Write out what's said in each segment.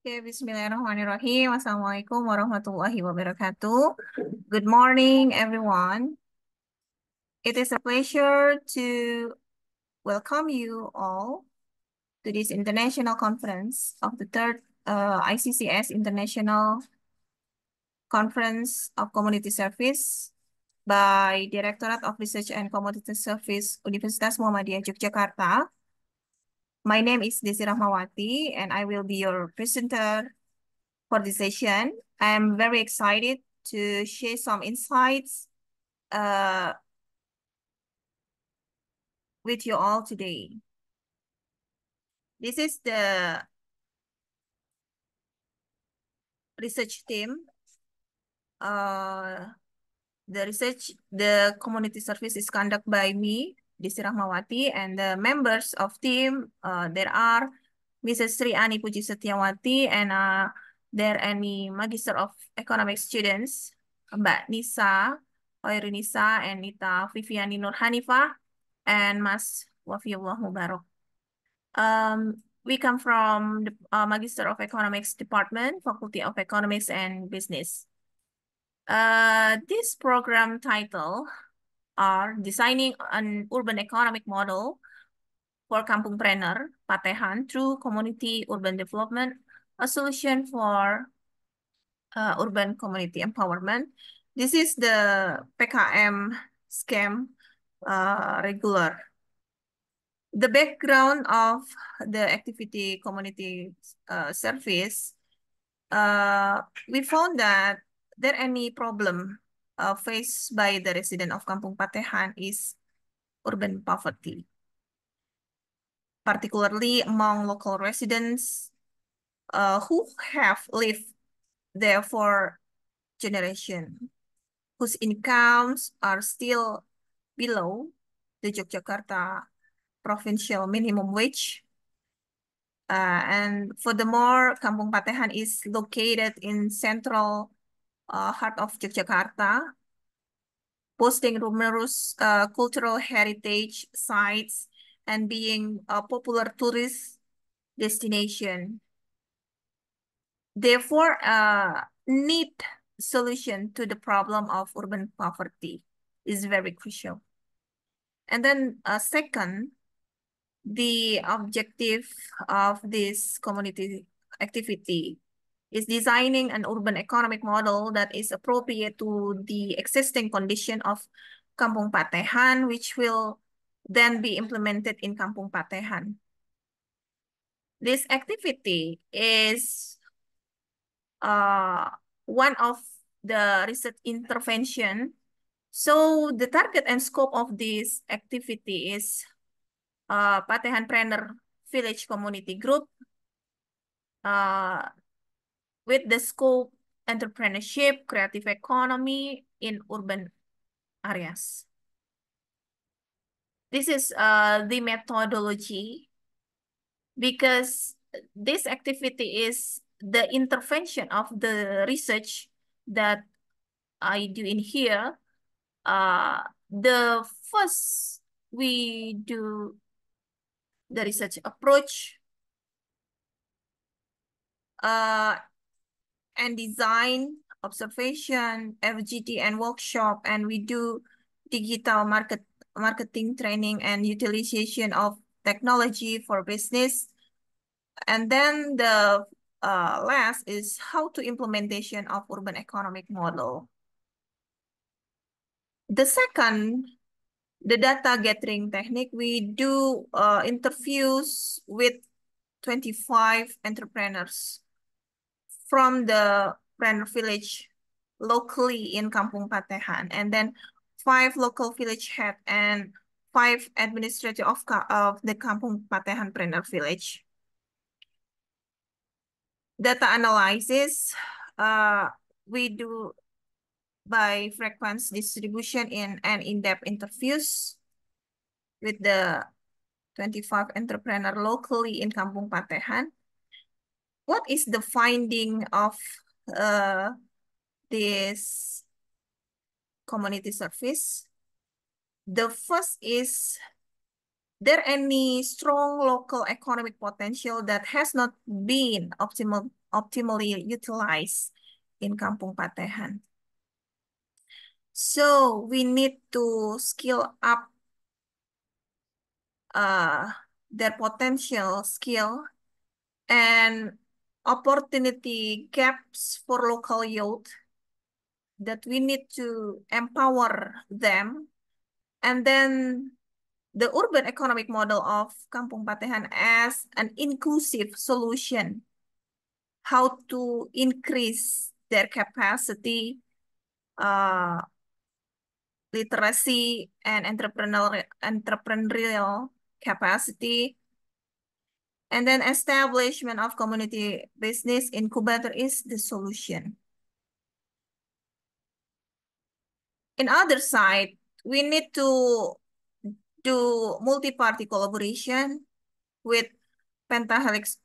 Okay, Bismillahirrahmanirrahim. Assalamualaikum warahmatullahi wabarakatuh. Good morning, everyone. It is a pleasure to welcome you all to this international conference of the third ICCS International Conference of Community Service by Directorate of Research and Community Service Universitas Muhammadiyah Yogyakarta. My name is Desi Rahmawati, and I will be your presenter for this session. I am very excited to share some insights uh, with you all today. This is the research team. The community service is conducted by me, Desi Rahmawati, and the members of team, there are Mrs. Sri Ani Puji Setiawati, and there are any Magister of Economics students, Mbak Nisa, Oirinisa, and Nita Viviani Nurhanifah, and Mas Wafiullah Mubarak. We come from the Magister of Economics Department, Faculty of Economics and Business. This program title are Designing an Urban Economic Model for Kampungpreneur, Patehan, through Community Urban Development, a solution for urban community empowerment. This is the PKM scam regular. The background of the activity community service, we found that there any problem faced by the resident of Kampung Patehan is urban poverty, particularly among local residents who have lived there for generations, whose incomes are still below the Yogyakarta provincial minimum wage. And furthermore, Kampung Patehan is located in central heart of Yogyakarta, boasting numerous cultural heritage sites and being a popular tourist destination. Therefore, need solution to the problem of urban poverty is very crucial. And then second, the objective of this community activity is designing an urban economic model that is appropriate to the existing condition of Kampung Patehan, which will then be implemented in Kampung Patehan. This activity is one of the research intervention. So the target and scope of this activity is Patehanpreneur Village Community Group with the scope entrepreneurship, creative economy in urban areas. This is the methodology, because this activity is the intervention of the research that I do in here. The first we do the research approach and design, observation, FGD, and workshop, and we do digital marketing training and utilization of technology for business. And then the last is how to implementation of urban economic model. The second, the data gathering technique, we do interviews with 25 entrepreneurs from the Preneur Village locally in Kampung Patehan, and then 5 local village head and 5 administrator of the Kampung Patehan Preneur Village. Data analysis, we do by frequency distribution and in-depth interviews with the 25 entrepreneur locally in Kampung Patehan. What is the finding of this community service? The first is, there any strong local economic potential that has not been optimally utilized in Kampung Patehan. So we need to skill up their potential skill and opportunity gaps for local youth that we need to empower them. And then the urban economic model of Kampung Patehan as an inclusive solution, how to increase their capacity, uh, literacy, and entrepreneurial capacity. And then establishment of community business incubator is the solution. In other side, we need to do multi-party collaboration with pentahelix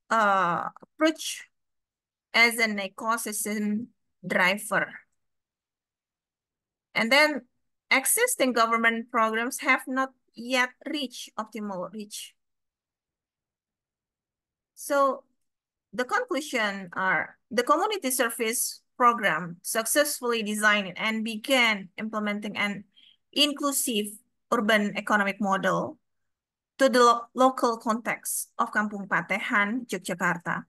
approach as an ecosystem driver. And then existing government programs have not yet reached optimal reach. So the conclusion are the community service program successfully designed and began implementing an inclusive urban economic model to the local context of Kampung Patehan, Yogyakarta.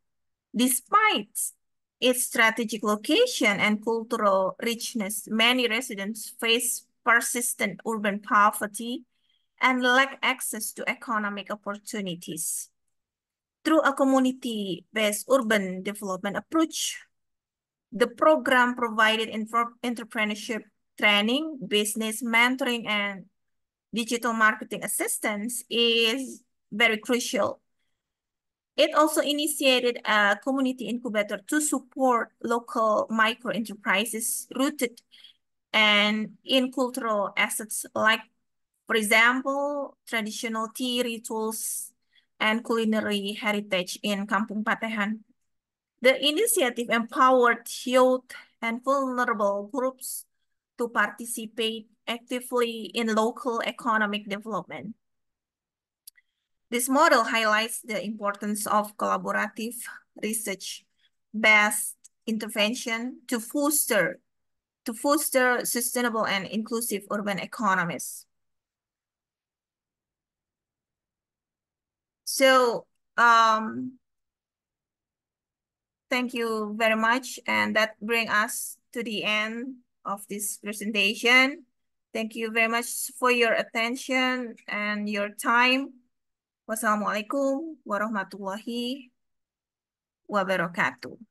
Despite its strategic location and cultural richness, many residents face persistent urban poverty and lack access to economic opportunities. Through a community-based urban development approach, the program provided entrepreneurship training, business mentoring, and digital marketing assistance is very crucial. It also initiated a community incubator to support local micro enterprises rooted and in cultural assets like, for example, traditional tea rituals and culinary heritage in Kampung Patehan. The initiative empowered youth and vulnerable groups to participate actively in local economic development. This model highlights the importance of collaborative research-based intervention to foster sustainable and inclusive urban economies. So, thank you very much. And that brings us to the end of this presentation. Thank you very much for your attention and your time. Wassalamualaikum warahmatullahi wabarakatuh.